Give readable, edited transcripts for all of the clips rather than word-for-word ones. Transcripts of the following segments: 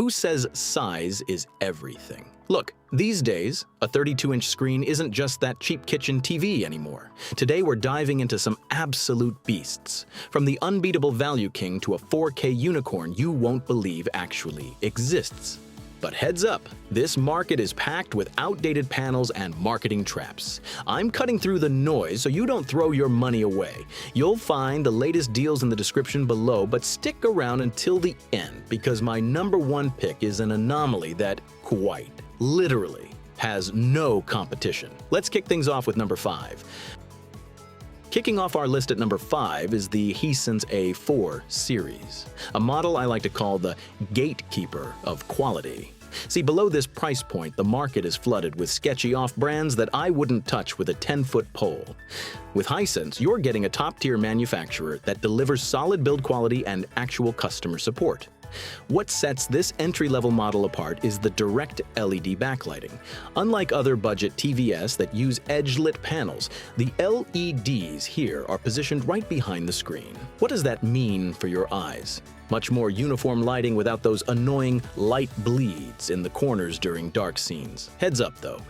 who says size is everything? Look, these days, a 32-inch screen isn't just that cheap kitchen TV anymore. Today we're diving into some absolute beasts. From the unbeatable Value King to a 4K unicorn you won't believe actually exists. But heads up, this market is packed with outdated panels and marketing traps. I'm cutting through the noise so you don't throw your money away. You'll find the latest deals in the description below, but stick around until the end because my #1 pick is an anomaly that, quite literally, has no competition. Let's kick things off with number 5. Kicking off our list at number 5 is the Hisense A4 series, a model I like to call the gatekeeper of quality. See, below this price point, the market is flooded with sketchy off-brands that I wouldn't touch with a 10-foot pole. With Hisense, you're getting a top-tier manufacturer that delivers solid build quality and actual customer support. What sets this entry-level model apart is the direct LED backlighting. Unlike other budget TVS that use edge-lit panels, the LEDs here are positioned right behind the screen. What does that mean for your eyes? Much more uniform lighting without those annoying light bleeds in the corners during dark scenes. Heads up though,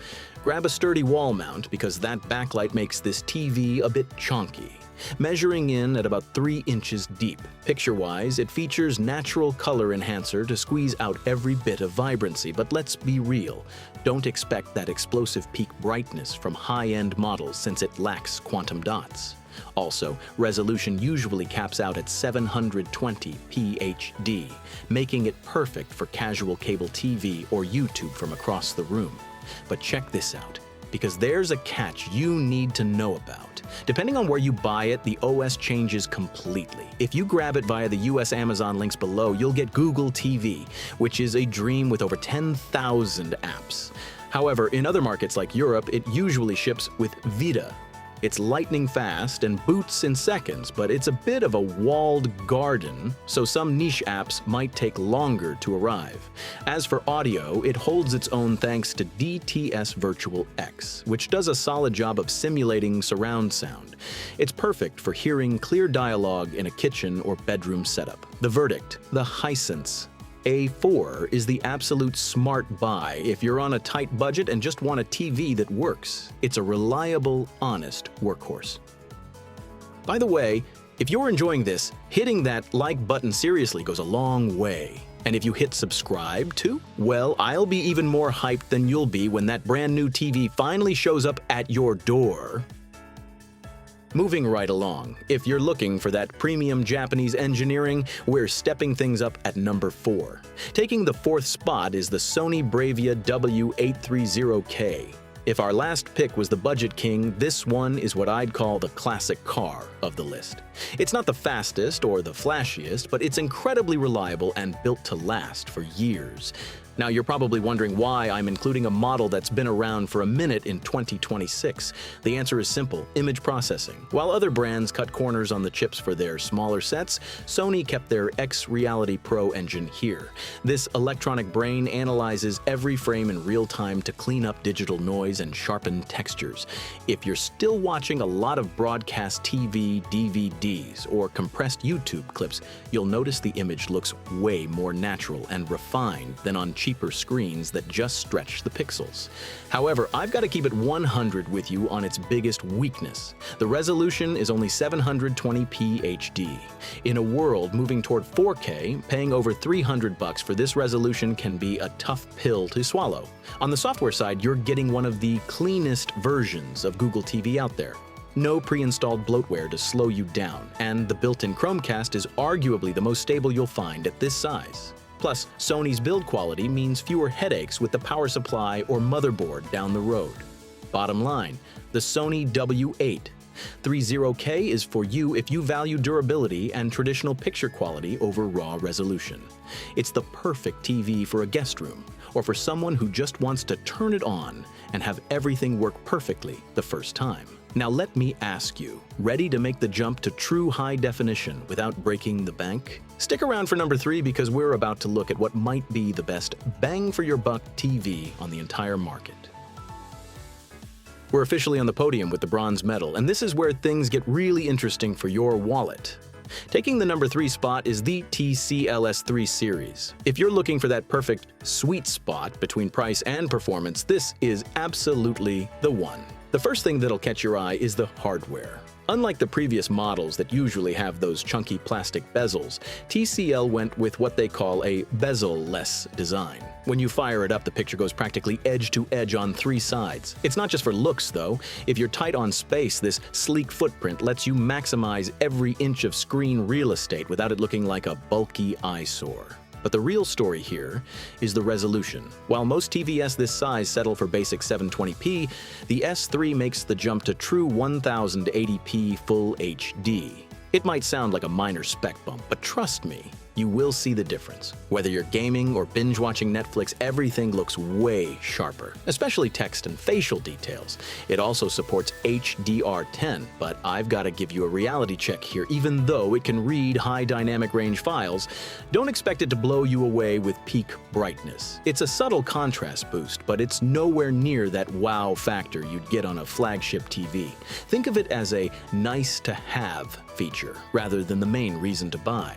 grab a sturdy wall mount because that backlight makes this TV a bit chonky. Measuring in at about 3 inches deep. Picture-wise, it features natural color enhancer to squeeze out every bit of vibrancy, but let's be real. Don't expect that explosive peak brightness from high-end models since it lacks quantum dots. Also, resolution usually caps out at 720p HD, making it perfect for casual cable TV or YouTube from across the room. But check this out, because there's a catch you need to know about. Depending on where you buy it, the OS changes completely. If you grab it via the US Amazon links below, you'll get Google TV, which is a dream with over 10,000 apps. However, in other markets like Europe, it usually ships with Vita. It's lightning fast and boots in seconds, but it's a bit of a walled garden, so some niche apps might take longer to arrive. As for audio, it holds its own thanks to DTS Virtual X, which does a solid job of simulating surround sound. It's perfect for hearing clear dialogue in a kitchen or bedroom setup. The verdict: the Hisense A4 is the absolute smart buy if you're on a tight budget and just want a TV that works. It's a reliable, honest workhorse. By the way, if you're enjoying this, hitting that like button seriously goes a long way. And if you hit subscribe too, well, I'll be even more hyped than you'll be when that brand new TV finally shows up at your door. Moving right along, if you're looking for that premium Japanese engineering, we're stepping things up at number 4. Taking the 4th spot is the Sony Bravia W830K. If our last pick was the budget king, this one is what I'd call the classic car of the list. It's not the fastest or the flashiest, but it's incredibly reliable and built to last for years. Now you're probably wondering why I'm including a model that's been around for a minute in 2026. The answer is simple: image processing. While other brands cut corners on the chips for their smaller sets, Sony kept their X-Reality Pro engine here. This electronic brain analyzes every frame in real time to clean up digital noise and sharpen textures. If you're still watching a lot of broadcast TV, DVDs, or compressed YouTube clips, you'll notice the image looks way more natural and refined than on cheaper screens that just stretch the pixels. However, I've got to keep it 100 with you on its biggest weakness. The resolution is only 720p HD. In a world moving toward 4K, paying over $300 for this resolution can be a tough pill to swallow. On the software side, you're getting one of the cleanest versions of Google TV out there. No pre-installed bloatware to slow you down, and the built-in Chromecast is arguably the most stable you'll find at this size. Plus, Sony's build quality means fewer headaches with the power supply or motherboard down the road. Bottom line, the Sony W830K is for you if you value durability and traditional picture quality over raw resolution. It's the perfect TV for a guest room, or for someone who just wants to turn it on and have everything work perfectly the first time. Now let me ask you, ready to make the jump to true high definition without breaking the bank? Stick around for number 3 because we're about to look at what might be the best bang for your buck TV on the entire market. We're officially on the podium with the bronze medal, and this is where things get really interesting for your wallet. Taking the number 3 spot is the TCL S3 series. If you're looking for that perfect sweet spot between price and performance, this is absolutely the one. The first thing that'll catch your eye is the hardware. Unlike the previous models that usually have those chunky plastic bezels, TCL went with what they call a bezel-less design. When you fire it up, the picture goes practically edge to edge on 3 sides. It's not just for looks, though. If you're tight on space, this sleek footprint lets you maximize every inch of screen real estate without it looking like a bulky eyesore. But the real story here is the resolution. While most TVs this size settle for basic 720p, the S3 makes the jump to true 1080p Full HD. It might sound like a minor spec bump, but trust me, you will see the difference. Whether you're gaming or binge-watching Netflix, everything looks way sharper, especially text and facial details. It also supports HDR10, but I've got to give you a reality check here. Even though it can read high dynamic range files, don't expect it to blow you away with peak brightness. It's a subtle contrast boost, but it's nowhere near that wow factor you'd get on a flagship TV. Think of it as a nice-to-have feature, rather than the main reason to buy.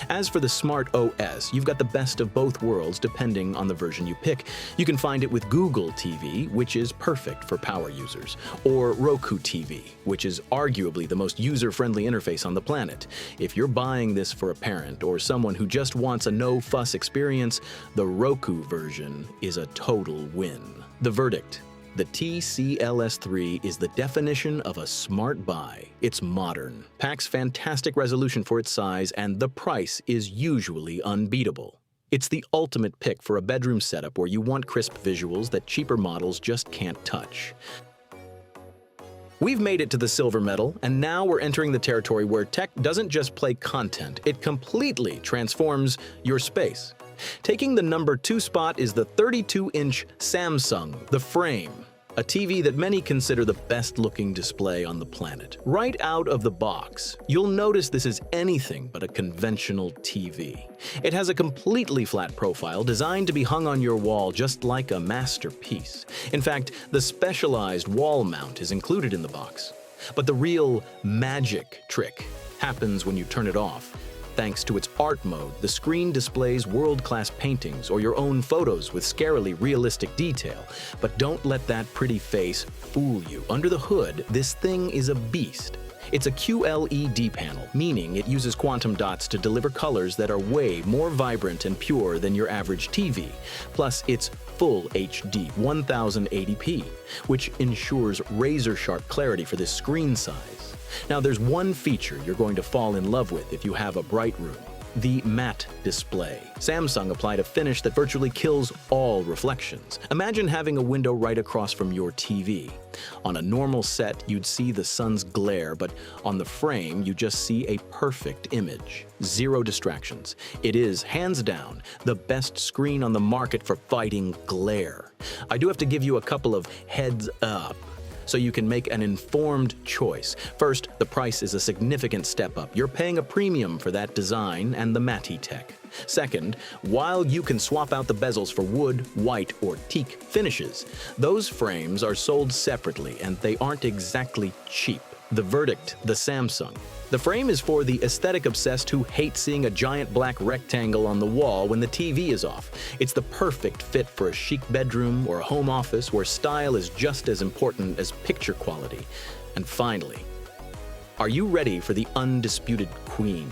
As for the Smart OS, you've got the best of both worlds depending on the version you pick. You can find it with Google TV, which is perfect for power users, or Roku TV, which is arguably the most user-friendly interface on the planet. If you're buying this for a parent or someone who just wants a no-fuss experience, the Roku version is a total win. The verdict: the TCL S3 is the definition of a smart buy. It's modern, packs fantastic resolution for its size, and the price is usually unbeatable. It's the ultimate pick for a bedroom setup where you want crisp visuals that cheaper models just can't touch. We've made it to the silver medal, and now we're entering the territory where tech doesn't just play content, it completely transforms your space. Taking the number 2 spot is the 32-inch Samsung The Frame, a TV that many consider the best-looking display on the planet. Right out of the box, you'll notice this is anything but a conventional TV. It has a completely flat profile designed to be hung on your wall just like a masterpiece. In fact, the specialized wall mount is included in the box. But the real magic trick happens when you turn it off. Thanks to its art mode, the screen displays world-class paintings or your own photos with scarily realistic detail. But don't let that pretty face fool you. Under the hood, this thing is a beast. It's a QLED panel, meaning it uses quantum dots to deliver colors that are way more vibrant and pure than your average TV. Plus, it's Full HD 1080p, which ensures razor-sharp clarity for this screen size. Now, there's one feature you're going to fall in love with if you have a bright room: the matte display. Samsung applied a finish that virtually kills all reflections. Imagine having a window right across from your TV. On a normal set, you'd see the sun's glare, but on the frame, you just see a perfect image. Zero distractions. It is, hands down, the best screen on the market for fighting glare. I do have to give you a couple of heads up, so you can make an informed choice. First, the price is a significant step up. You're paying a premium for that design and the matte tech. Second, while you can swap out the bezels for wood, white, or teak finishes, those frames are sold separately and they aren't exactly cheap. The verdict: the Samsung. The frame is for the aesthetic-obsessed who hate seeing a giant black rectangle on the wall when the TV is off. It's the perfect fit for a chic bedroom or a home office where style is just as important as picture quality. And finally, are you ready for the undisputed queen?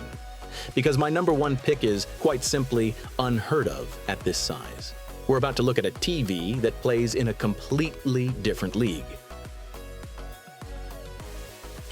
Because my number 1 pick is, quite simply, unheard of at this size. We're about to look at a TV that plays in a completely different league.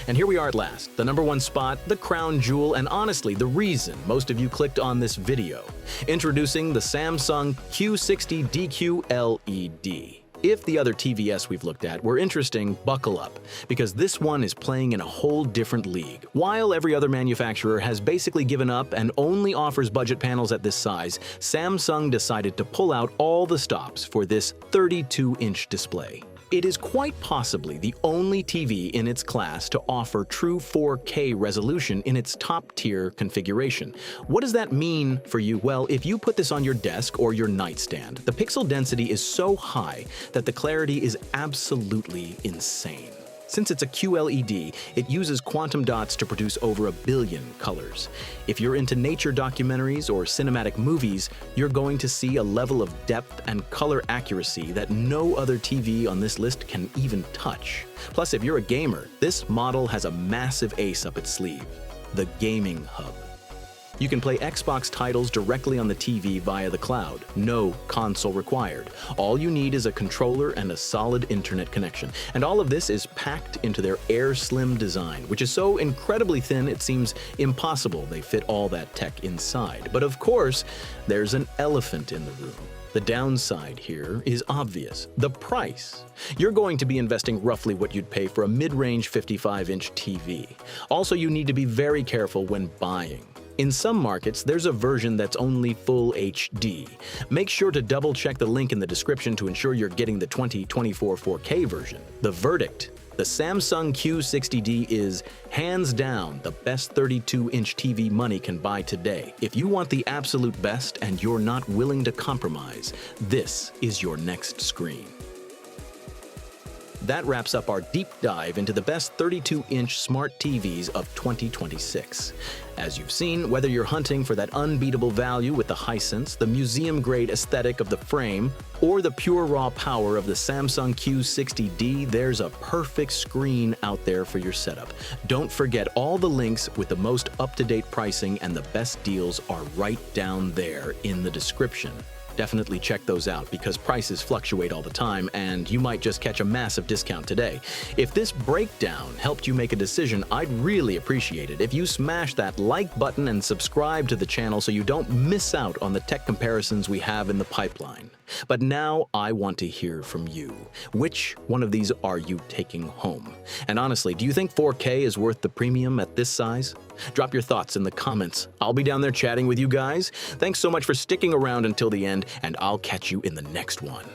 And here we are at last, the number 1 spot, the crown jewel, and honestly, the reason most of you clicked on this video. Introducing the Samsung Q60 DQ LED. If the other TVS we've looked at were interesting, buckle up, because this one is playing in a whole different league. While every other manufacturer has basically given up and only offers budget panels at this size, Samsung decided to pull out all the stops for this 32-inch display. It is quite possibly the only TV in its class to offer true 4K resolution in its top-tier configuration. What does that mean for you? Well, if you put this on your desk or your nightstand, the pixel density is so high that the clarity is absolutely insane. Since it's a QLED, it uses quantum dots to produce over 1 billion colors. If you're into nature documentaries or cinematic movies, you're going to see a level of depth and color accuracy that no other TV on this list can even touch. Plus, if you're a gamer, this model has a massive ace up its sleeve: the Gaming Hub. You can play Xbox titles directly on the TV via the cloud. No console required. All you need is a controller and a solid internet connection. And all of this is packed into their Air Slim design, which is so incredibly thin it seems impossible they fit all that tech inside. But of course, there's an elephant in the room. The downside here is obvious: the price. You're going to be investing roughly what you'd pay for a mid-range 55-inch TV. Also, you need to be very careful when buying. In some markets, there's a version that's only full HD. Make sure to double-check the link in the description to ensure you're getting the 2024 4K version. The verdict: the Samsung Q60D is, hands down, the best 32-inch TV money can buy today. If you want the absolute best and you're not willing to compromise, this is your next screen. That wraps up our deep dive into the best 32-inch smart TVs of 2026. As you've seen, whether you're hunting for that unbeatable value with the Hisense, the museum-grade aesthetic of the frame, or the pure raw power of the Samsung Q60D, there's a perfect screen out there for your setup. Don't forget, all the links with the most up-to-date pricing and the best deals are right down there in the description. Definitely check those out because prices fluctuate all the time and you might just catch a massive discount today. If this breakdown helped you make a decision, I'd really appreciate it if you smash that like button and subscribe to the channel so you don't miss out on the tech comparisons we have in the pipeline. But now I want to hear from you. Which one of these are you taking home? And honestly, do you think 4K is worth the premium at this size? Drop your thoughts in the comments. I'll be down there chatting with you guys. Thanks so much for sticking around until the end, and I'll catch you in the next one.